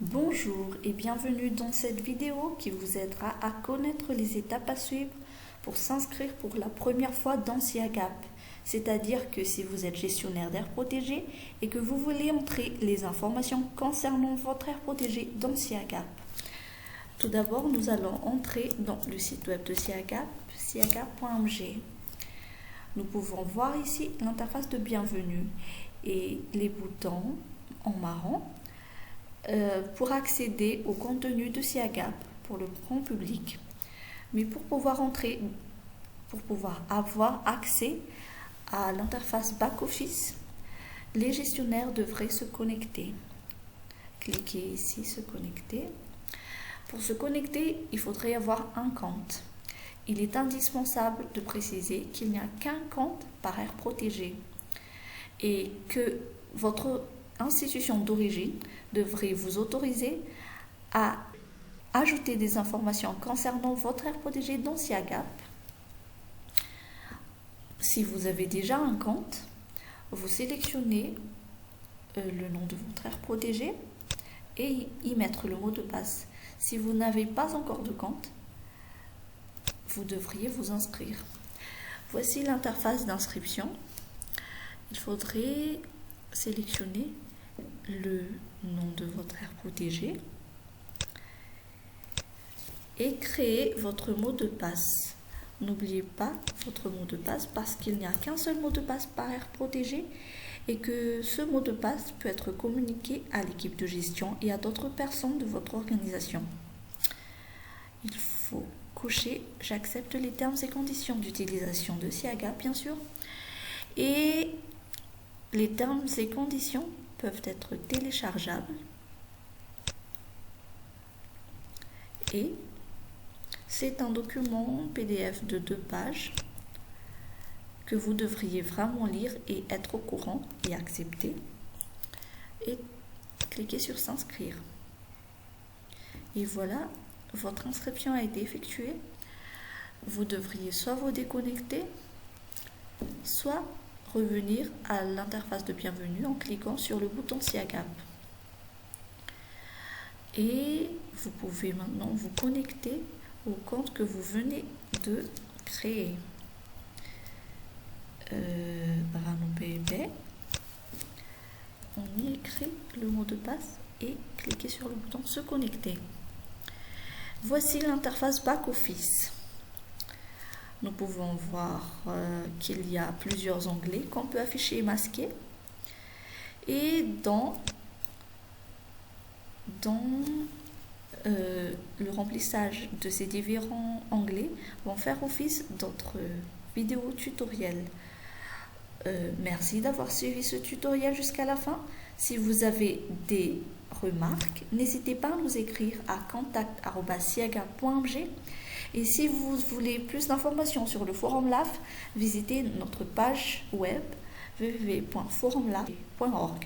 Bonjour et bienvenue dans cette vidéo qui vous aidera à connaître les étapes à suivre pour s'inscrire pour la première fois dans SIAGAP. C'est-à-dire que si vous êtes gestionnaire d'aire protégée et que vous voulez entrer les informations concernant votre aire protégée dans SIAGAP. Tout d'abord, nous allons entrer dans le site web de SIAGAP, siagap.mg. Nous pouvons voir ici l'interface de bienvenue et les boutons en marron pour accéder au contenu de SIAGAP pour le grand public. Mais pour pouvoir avoir accès à l'interface back-office, les gestionnaires devraient se connecter. Cliquez ici, se connecter. Pour se connecter, il faudrait avoir un compte. Il est indispensable de préciser qu'il n'y a qu'un compte par aire protégée et que votre institution d'origine devrait vous autoriser à ajouter des informations concernant votre aire protégée dans SIAGAP. Si vous avez déjà un compte, vous sélectionnez le nom de votre aire protégée et y mettre le mot de passe. Si vous n'avez pas encore de compte, vous devriez vous inscrire. Voici l'interface d'inscription. Il faudrait sélectionner le nom de votre aire protégée et créer votre mot de passe. N'oubliez pas votre mot de passe parce qu'il n'y a qu'un seul mot de passe par aire protégée et que ce mot de passe peut être communiqué à l'équipe de gestion et à d'autres personnes de votre organisation. Il faut cocher « J'accepte les termes et conditions d'utilisation de SIAGAP » bien sûr. Et les termes et conditions peuvent être téléchargeables et c'est un document PDF de 2 pages que vous devriez vraiment lire et être au courant et accepter. Et cliquez sur s'inscrire. Et voilà, votre inscription a été effectuée. Vous devriez soit vous déconnecter, soit revenir à l'interface de bienvenue en cliquant sur le bouton SIAGAP. Et vous pouvez maintenant vous connecter au compte que vous venez de créer. RanoPB, on y écrit le mot de passe et cliquez sur le bouton se connecter. Voici l'interface back-office. Nous pouvons voir qu'il y a plusieurs onglets qu'on peut afficher et masquer. Et dans le remplissage de ces différents onglets vont faire office d'autres vidéos tutoriels. Merci d'avoir suivi ce tutoriel jusqu'à la fin. Si vous avez des remarques, n'hésitez pas à nous écrire à contact@siagap.mg. Et si vous voulez plus d'informations sur le Forum LAF, visitez notre page web www.forumlaf.org.